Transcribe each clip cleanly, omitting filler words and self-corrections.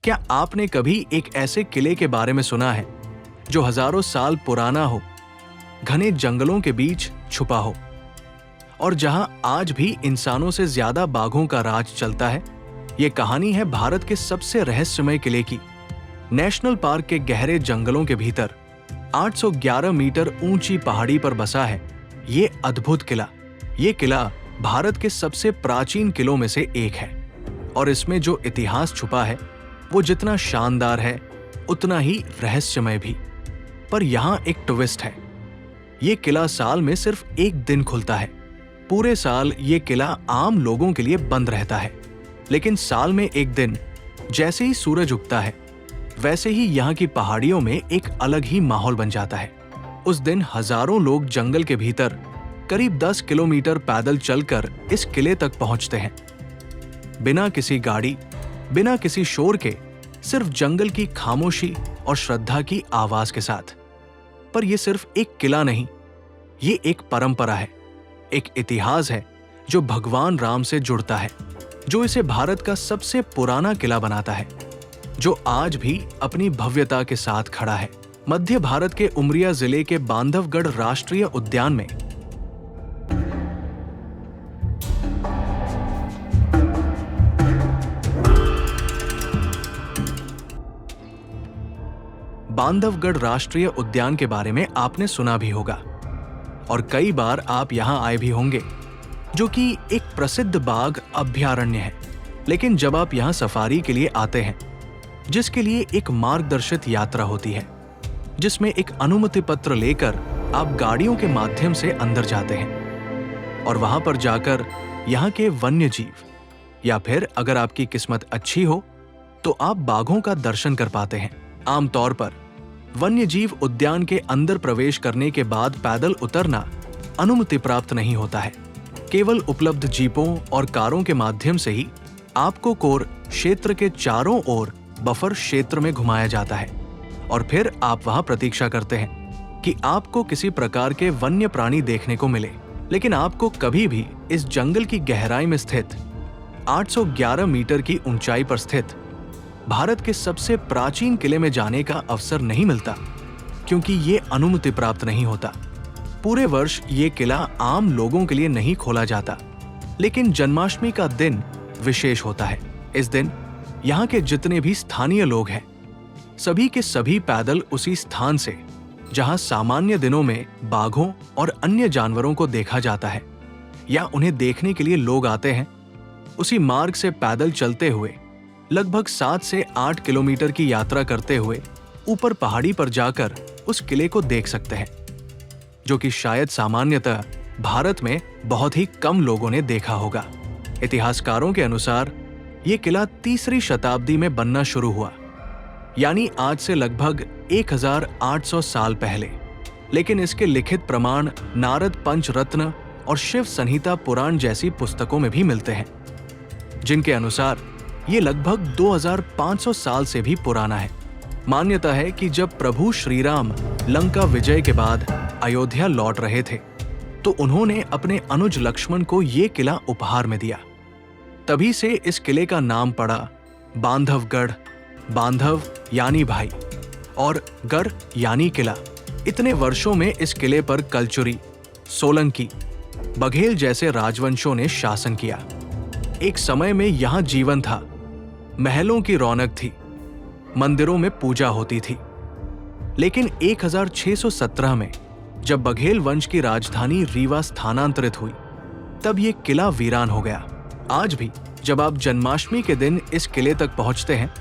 क्या आपने कभी एक ऐसे किले के बारे में सुना है जो हजारों साल पुराना हो, घने जंगलों के बीच छुपा हो और जहां आज भी इंसानों से ज्यादा बाघों का राज चलता है? ये कहानी है भारत के सबसे रहस्यमय किले की। नेशनल पार्क के गहरे जंगलों के भीतर 811 मीटर ऊंची पहाड़ी पर बसा है ये अद्भुत किला। ये किला भारत के सबसे प्राचीन किलों में से एक है और इसमें जो इतिहास छुपा है वो जितना शानदार है उतना ही रहस्यमय भी। पर यहाँ एक ट्विस्ट है। ये किला साल में सिर्फ एक दिन खुलता है। पूरे साल ये किला आम लोगों के लिए बंद रहता है, लेकिन साल में एक दिन जैसे ही सूरज उगता है वैसे ही यहाँ की पहाड़ियों में एक अलग ही माहौल बन जाता है। उस दिन हजारों लोग जंगल के भीतर करीब 10 किलोमीटर पैदल चलकर इस किले तक पहुंचते हैं, बिना किसी गाड़ी, बिना किसी शोर के, सिर्फ जंगल की खामोशी और श्रद्धा की आवाज के साथ। पर यह सिर्फ एक किला नहीं, ये एक परंपरा है, एक इतिहास है जो भगवान राम से जुड़ता है, जो इसे भारत का सबसे पुराना किला बनाता है, जो आज भी अपनी भव्यता के साथ खड़ा है। मध्य भारत के उमरिया जिले के बांधवगढ़ राष्ट्रीय उद्यान में बांधवगढ़ राष्ट्रीय उद्यान के बारे में आपने सुना भी होगा और कई बार आप यहां आए भी होंगे, जो कि एक प्रसिद्ध बाघ अभयारण्य है। लेकिन जब आप यहां सफारी के लिए आते हैं, जिसके लिए एक मार्गदर्शित यात्रा होती है, जिसमें एक अनुमति पत्र लेकर आप गाड़ियों के माध्यम से अंदर जाते हैं और वहां पर जाकर यहाँ के वन्य जीव या फिर अगर आपकी किस्मत अच्छी हो तो आप बाघों का दर्शन कर पाते हैं। आमतौर पर वन्य जीव उद्यान के अंदर प्रवेश करने के बाद पैदल उतरना अनुमति प्राप्त नहीं होता है। केवल उपलब्ध जीपों और कारों के माध्यम से ही आपको कोर क्षेत्र के चारों ओर बफर क्षेत्र में घुमाया जाता है और फिर आप वहां प्रतीक्षा करते हैं कि आपको किसी प्रकार के वन्य प्राणी देखने को मिले। लेकिन आपको कभी भी इस जंगल की गहराई में स्थित 811 मीटर की ऊंचाई पर स्थित भारत के सबसे प्राचीन किले में जाने का अवसर नहीं मिलता, क्योंकि ये अनुमति प्राप्त नहीं होता। पूरे वर्ष ये किला आम लोगों के लिए नहीं खोला जाता, लेकिन जन्माष्टमी का दिन विशेष होता है। इस दिन यहाँ के जितने भी स्थानीय लोग हैं, सभी के सभी पैदल उसी स्थान से जहाँ सामान्य दिनों में बाघों और अन्य जानवरों को देखा जाता है या उन्हें देखने के लिए लोग आते हैं, उसी मार्ग से पैदल चलते हुए लगभग 7 से 8 किलोमीटर की यात्रा करते हुए ऊपर पहाड़ी पर जाकर उस किले को देख सकते हैं, जो कि शायद सामान्यतः भारत में बहुत ही कम लोगों ने देखा होगा। इतिहासकारों के अनुसार ये किला 3री शताब्दी में बनना शुरू हुआ, यानी आज से लगभग 1800 साल पहले। लेकिन इसके लिखित प्रमाण नारद पंचरत्न और शिव संहिता पुराण जैसी पुस्तकों में भी मिलते हैं, जिनके अनुसार ये लगभग 2500 साल से भी पुराना है। मान्यता है कि जब प्रभु श्री राम लंका विजय के बाद अयोध्या लौट रहे थे तो उन्होंने अपने अनुज लक्ष्मण को ये किला उपहार में दिया। तभी से इस किले का नाम पड़ा बांधवगढ़। बांधव यानी भाई और गढ़ यानी किला। इतने वर्षों में इस किले पर कलचुरी, सोलंकी, बघेल जैसे राजवंशों ने शासन किया। एक समय में यहाँ जीवन था, महलों की रौनक थी, मंदिरों में पूजा होती थी। लेकिन 1617 में जब बघेल वंश की राजधानी रीवा स्थानांतरित हुई, तब ये किला वीरान हो गया। आज भी जब आप जन्माष्टमी के दिन इस किले तक पहुंचते हैं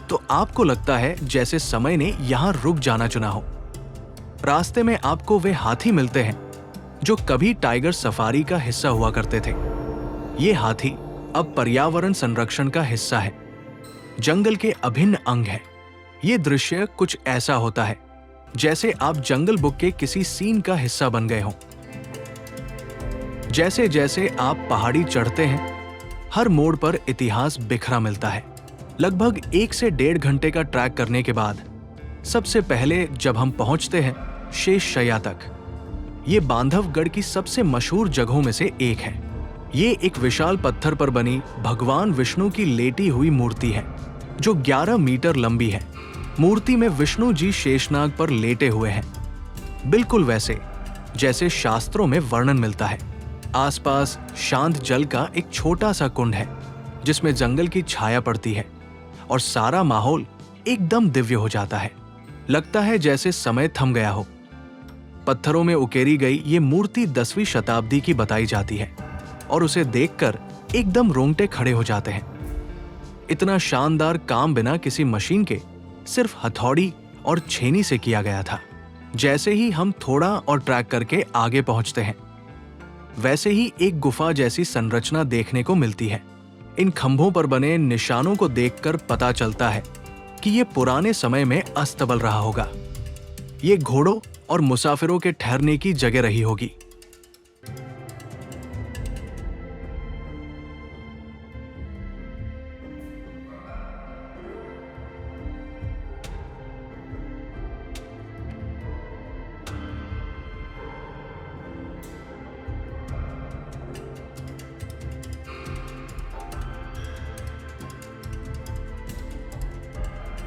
तो आपको लगता है जैसे समय ने यहां रुक जाना चुना हो। रास्ते में आपको वे हाथी मिलते हैं जो कभी टाइगर सफारी का हिस्सा हुआ करते थे। ये हाथी अब पर्यावरण संरक्षण का हिस्सा है, जंगल के अभिन्न अंग है। ये दृश्य कुछ ऐसा होता है जैसे आप जंगल बुक के किसी सीन का हिस्सा बन गए हों। जैसे जैसे आप पहाड़ी चढ़ते हैं, हर मोड़ पर इतिहास बिखरा मिलता है। लगभग 1 से 1.5 घंटे का ट्रैक करने के बाद सबसे पहले जब हम पहुंचते हैं शेषशैया तक, ये बांधवगढ़ की सबसे मशहूर जगहों में से एक है। ये एक विशाल पत्थर पर बनी भगवान विष्णु की लेटी हुई मूर्ति है, जो 11 मीटर लंबी है। मूर्ति में विष्णु जी शेषनाग पर लेटे हुए हैं, बिल्कुल वैसे जैसे शास्त्रों में वर्णन मिलता है। आसपास शांत जल का एक छोटा सा कुंड है जिसमें जंगल की छाया पड़ती है और सारा माहौल एकदम दिव्य हो जाता है। लगता है जैसे समय थम गया हो। पत्थरों में उकेरी गई ये मूर्ति 10वीं शताब्दी की बताई जाती है और उसे देखकर एकदम रोंगटे खड़े हो जाते हैं। इतना शानदार काम बिना किसी मशीन के, सिर्फ हथौड़ी और छेनी से किया गया था। जैसे ही हम थोड़ा और ट्रैक करके आगे पहुंचते हैं, वैसे ही एक गुफा जैसी संरचना देखने को मिलती है। इन खंभों पर बने निशानों को देखकर पता चलता है कि ये पुराने समय में अस्तबल रहा होगा। ये घोड़ों और मुसाफिरों के ठहरने की जगह रही होगी।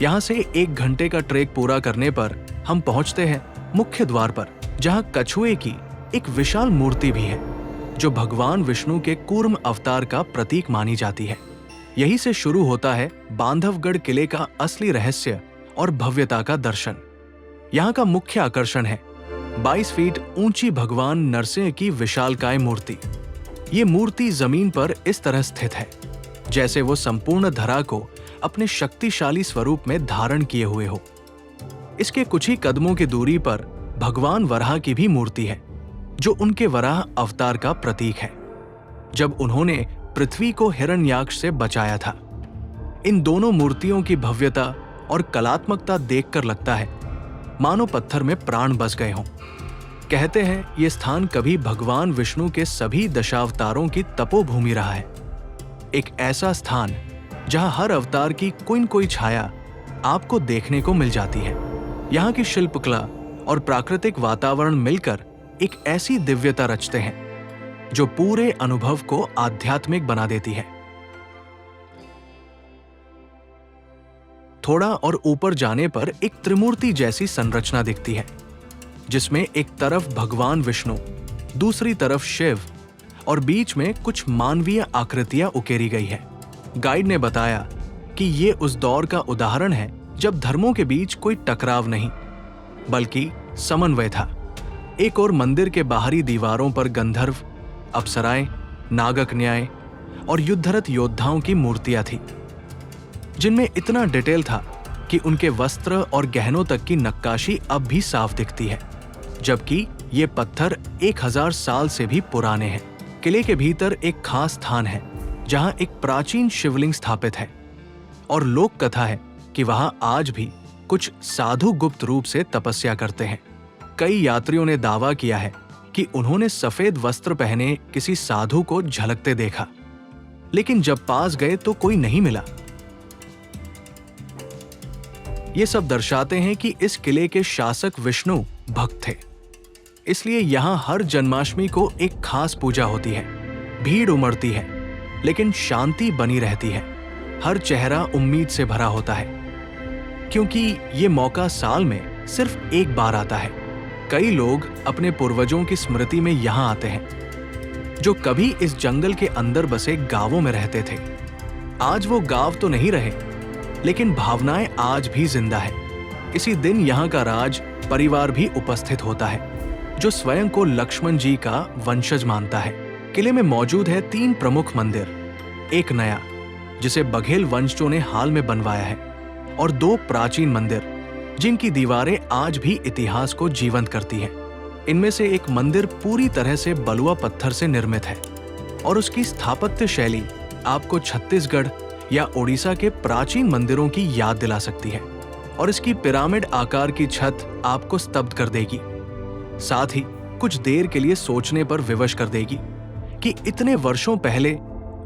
यहां से 1 घंटे का ट्रेक पूरा करने पर हम पहुंचते हैं मुख्य द्वार पर, जहां कछुए की एक विशाल मूर्ति भी है जो भगवान विष्णु के कूर्म अवतार का प्रतीक मानी जाती है। यहीं से शुरू होता है बांधवगढ़ किले का असली रहस्य और भव्यता का दर्शन। यहाँ का मुख्य आकर्षण है 22 फीट ऊंची भगवान नरसिंह की विशालकाय मूर्ति। ये मूर्ति जमीन पर इस तरह स्थित है जैसे वो संपूर्ण धरा को अपने शक्तिशाली स्वरूप में धारण किए हुए हो। इसके कुछ ही कदमों की दूरी पर भगवान वराह की भी मूर्ति है जो उनके वराह अवतार का प्रतीक है, जब उन्होंने पृथ्वी को हिरण्याक्ष से बचाया था। इन दोनों मूर्तियों की भव्यता और कलात्मकता देखकर लगता है मानो पत्थर में प्राण बस गए हों। कहते हैं ये स्थान कभी भगवान विष्णु के सभी दशावतारों की तपोभूमि रहा है। एक ऐसा स्थान जहां हर अवतार की कोई न कोई छाया आपको देखने को मिल जाती है। यहाँ की शिल्पकला और प्राकृतिक वातावरण मिलकर एक ऐसी दिव्यता रचते हैं जो पूरे अनुभव को आध्यात्मिक बना देती है। थोड़ा और ऊपर जाने पर एक त्रिमूर्ति जैसी संरचना दिखती है जिसमें एक तरफ भगवान विष्णु, दूसरी तरफ शिव और बीच में कुछ मानवीय आकृतियां उकेरी गई है। गाइड ने बताया कि ये उस दौर का उदाहरण है जब धर्मों के बीच कोई टकराव नहीं बल्कि समन्वय था। एक और मंदिर के बाहरी दीवारों पर गंधर्व, अप्सराएं, नागकन्याएं और युद्धरत योद्धाओं की मूर्तियां थीं, जिनमें इतना डिटेल था कि उनके वस्त्र और गहनों तक की नक्काशी अब भी साफ दिखती है, जबकि ये पत्थर 1000 साल से भी पुराने हैं। किले के भीतर एक खास स्थान है जहां एक प्राचीन शिवलिंग स्थापित है और लोक कथा है कि वहां आज भी कुछ साधु गुप्त रूप से तपस्या करते हैं। कई यात्रियों ने दावा किया है कि उन्होंने सफेद वस्त्र पहने किसी साधु को झलकते देखा, लेकिन जब पास गए तो कोई नहीं मिला। ये सब दर्शाते हैं कि इस किले के शासक विष्णु भक्त थे, इसलिए यहां हर जन्माष्टमी को एक खास पूजा होती है। भीड़ उमड़ती है लेकिन शांति बनी रहती है। हर चेहरा उम्मीद से भरा होता है क्योंकि ये मौका साल में सिर्फ एक बार आता है। कई लोग अपने पूर्वजों की स्मृति में यहाँ आते हैं जो कभी इस जंगल के अंदर बसे गांवों में रहते थे। आज वो गांव तो नहीं रहे, लेकिन भावनाएं आज भी जिंदा है। इसी दिन यहाँ का राज परिवार भी उपस्थित होता है जो स्वयं को लक्ष्मण जी का वंशज मानता है। किले में मौजूद है 3 प्रमुख मंदिर, एक नया जिसे बघेल वंशजों ने हाल में बनवाया है और 2 प्राचीन मंदिर जिनकी दीवारें आज भी इतिहास को जीवंत करती हैं। इनमें से एक मंदिर पूरी तरह से बलुआ पत्थर से निर्मित है और उसकी स्थापत्य शैली आपको छत्तीसगढ़ या ओडिशा के प्राचीन मंदिरों की याद दिला सकती है और इसकी पिरामिड आकार की छत आपको स्तब्ध कर देगी, साथ ही कुछ देर के लिए सोचने पर विवश कर देगी कि इतने वर्षों पहले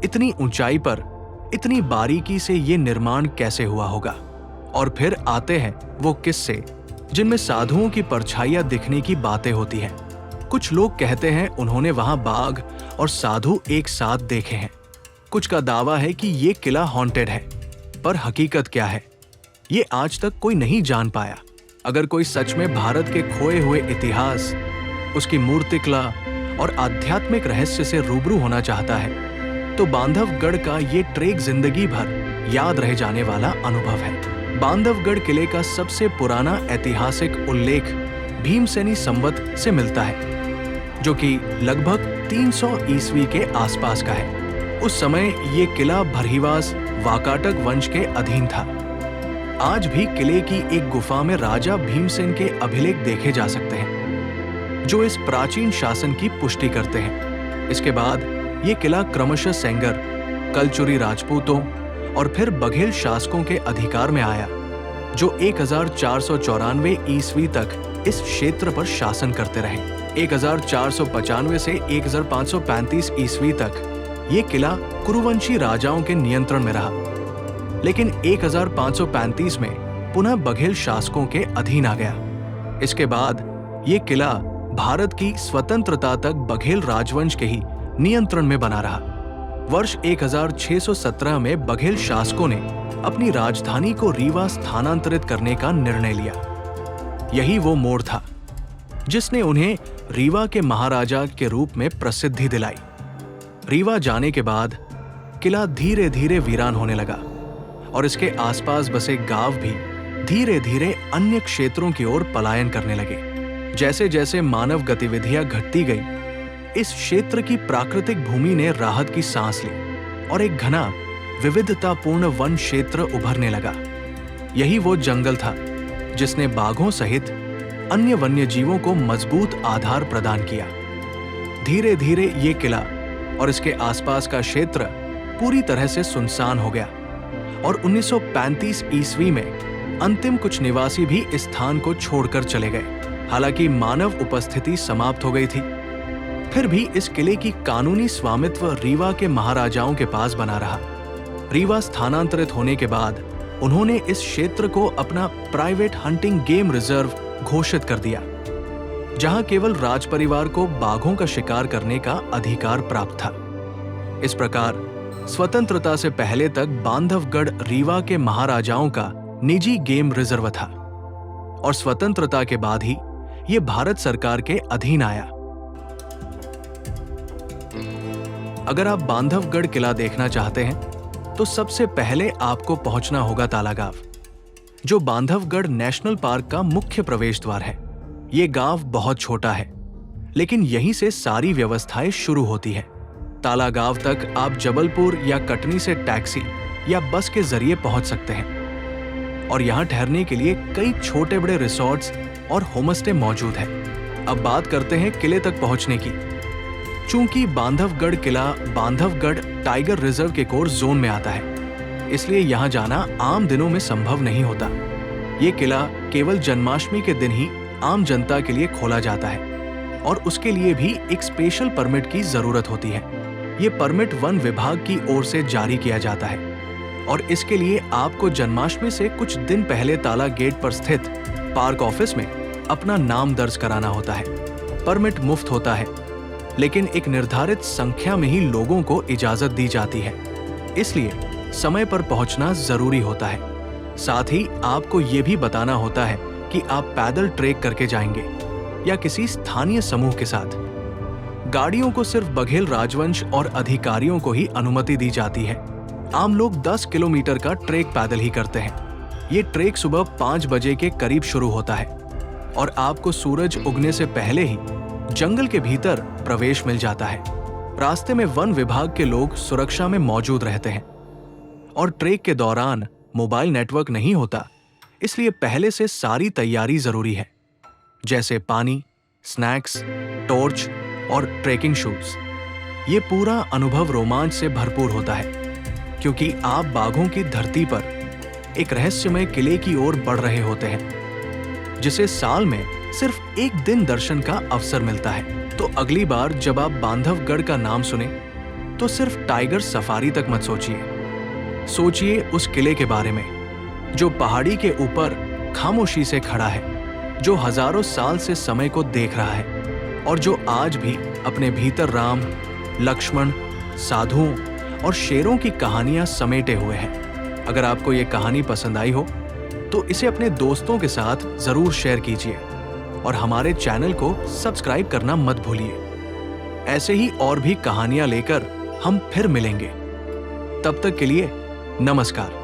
इतनी ऊंचाई पर इतनी बारीकी से ये निर्माण कैसे हुआ होगा। और फिर आते हैं वो किस्से जिनमें साधुओं की परछाइयां दिखने की बातें होती हैं। कुछ लोग कहते हैं उन्होंने वहां बाघ और साधु एक साथ देखे हैं। कुछ का दावा है कि ये किला हॉन्टेड है पर हकीकत क्या है, ये आज तक कोई नहीं जान पाया। अगर कोई सच में भारत के खोए हुए इतिहास, उसकी मूर्तिकला और आध्यात्मिक रहस्य से रूबरू होना चाहता है, तो बांधवगढ़ का ये ट्रेक जिंदगी भर याद रह जाने वाला अनुभव है। बांधवगढ़ किले का सबसे पुराना ऐतिहासिक उल्लेख भीमसेनी संवत से मिलता है, जो कि लगभग 300 ईस्वी के आसपास का है। उस समय ये किला भरहिवास वाकाटक वंश के अधीन था। आज भी किले की एक गुफा में राजा भीमसेन के अभिलेख देखे जा सकते हैं, जो इस प्राचीन शासन की पुष्टि करते हैं। इसके बाद ये किला क्रमशः सेंगर, कलचुरी राजपूतों और फिर बघेल शासकों के अधिकार में आया, जो 1494 ईस्वी तक इस क्षेत्र पर शासन करते रहे। 1495 से 1535 ईस्वी तक ये किला कुरुवंशी राजाओं के नियंत्रण में रहा, लेकिन 1535 में पुनः बघेल शासकों के अधीन आ गया। इसके बाद ये किला भारत की स्वतंत्रता तक बघेल राजवंश के ही नियंत्रण में बना रहा। वर्ष 1617 में बघेल शासकों ने अपनी राजधानी को रीवा स्थानांतरित करने का निर्णय लिया। यही वो मोड़ था जिसने उन्हें रीवा के महाराजा के रूप में प्रसिद्धि दिलाई। रीवा जाने के बाद किला धीरे धीरे वीरान होने लगा और इसके आसपास बसे गांव भी धीरे धीरे अन्य क्षेत्रों की ओर पलायन करने लगे। जैसे जैसे मानव गतिविधियां घटती गई, इस क्षेत्र की प्राकृतिक भूमि ने राहत की सांस ली और एक घना विविधतापूर्ण वन क्षेत्र उभरने लगा। यही वो जंगल था जिसने बाघों सहित अन्य वन्य जीवों को मजबूत आधार प्रदान किया। धीरे धीरे ये किला और इसके आसपास का क्षेत्र पूरी तरह से सुनसान हो गया और 1935 ईस्वी में अंतिम कुछ निवासी भी इस स्थान को छोड़कर चले गए। हालांकि मानव उपस्थिति समाप्त हो गई थी, फिर भी इस किले की कानूनी स्वामित्व रीवा के महाराजाओं के पास बना रहा। रीवा स्थानांतरित होने के बाद उन्होंने इस क्षेत्र को अपना प्राइवेट हंटिंग गेम रिजर्व घोषित कर दिया, जहां केवल राज परिवार को बाघों का शिकार करने का अधिकार प्राप्त था। इस प्रकार स्वतंत्रता से पहले तक बांधवगढ़ रीवा के महाराजाओं का निजी गेम रिजर्व था और स्वतंत्रता के बाद ही ये भारत सरकार के अधीन आया। अगर आप बांधवगढ़ किला देखना चाहते हैं तो सबसे पहले आपको पहुंचना होगा तालागांव, जो बांधवगढ़ नेशनल पार्क का मुख्य प्रवेश द्वार है। ये गांव बहुत छोटा है, लेकिन यहीं से सारी व्यवस्थाएं शुरू होती है। तालागांव तक आप जबलपुर या कटनी से टैक्सी या बस के जरिए पहुंच सकते हैं और यहाँ ठहरने के लिए कई छोटे बड़े रिसोर्ट्स और होमस्टे मौजूद है। अब बात करते हैं किले तक पहुंचने की। चूंकि बांधवगढ़ किला बांधवगढ़ टाइगर रिजर्व के कोर जोन में आता है, इसलिए यहाँ जाना आम दिनों में संभव नहीं होता। ये किला केवल जन्माष्टमी के दिन ही आम जनता के लिए खोला जाता है और उसके लिए भी एक स्पेशल परमिट की जरूरत होती है। ये परमिट वन विभाग की ओर से जारी किया जाता है और इसके लिए आपको जन्माष्टमी से कुछ दिन पहले ताला गेट पर स्थित पार्क ऑफिस में अपना नाम दर्ज कराना होता है। परमिट मुफ्त होता है, लेकिन एक निर्धारित संख्या में ही लोगों को इजाजत दी जाती है, इसलिए समय पर पहुंचना जरूरी होता है। साथ ही आपको ये भी बताना होता है कि आप पैदल ट्रेक करके जाएंगे या किसी स्थानीय समूह के साथ। गाड़ियों को सिर्फ बघेल राजवंश और अधिकारियों को ही अनुमति दी जाती है। आम लोग 10 किलोमीटर का ट्रेक पैदल ही करते हैं। ये ट्रेक सुबह 5 बजे के करीब शुरू होता है और आपको सूरज उगने से पहले ही जंगल के भीतर प्रवेश मिल जाता है। रास्ते में वन विभाग के लोग सुरक्षा में मौजूद रहते हैं और ट्रेक के दौरान मोबाइल नेटवर्क नहीं होता, इसलिए पहले से सारी तैयारी जरूरी है, जैसे पानी, स्नैक्स, टॉर्च और ट्रेकिंग शूज। ये पूरा अनुभव रोमांच से भरपूर होता है, क्योंकि आप बाघों की धरती पर एक रहस्यमय किले की ओर बढ़ रहे होते हैं, जिसे साल में सिर्फ एक दिन दर्शन का अवसर मिलता है। तो अगली बार जब आप बांधवगढ़ का नाम सुने तो सिर्फ टाइगर सफारी तक मत सोचिए। सोचिए उस किले के बारे में जो पहाड़ी के ऊपर खामोशी से खड़ा है, जो हजारों साल से समय को देख रहा है और जो आज भी अपने भीतर राम, लक्ष्मण, साधुओं और शेरों की कहानियां समेटे हुए है। अगर आपको ये कहानी पसंद आई हो तो इसे अपने दोस्तों के साथ जरूर शेयर कीजिए और हमारे चैनल को सब्सक्राइब करना मत भूलिए। ऐसे ही और भी कहानियां लेकर हम फिर मिलेंगे। तब तक के लिए नमस्कार।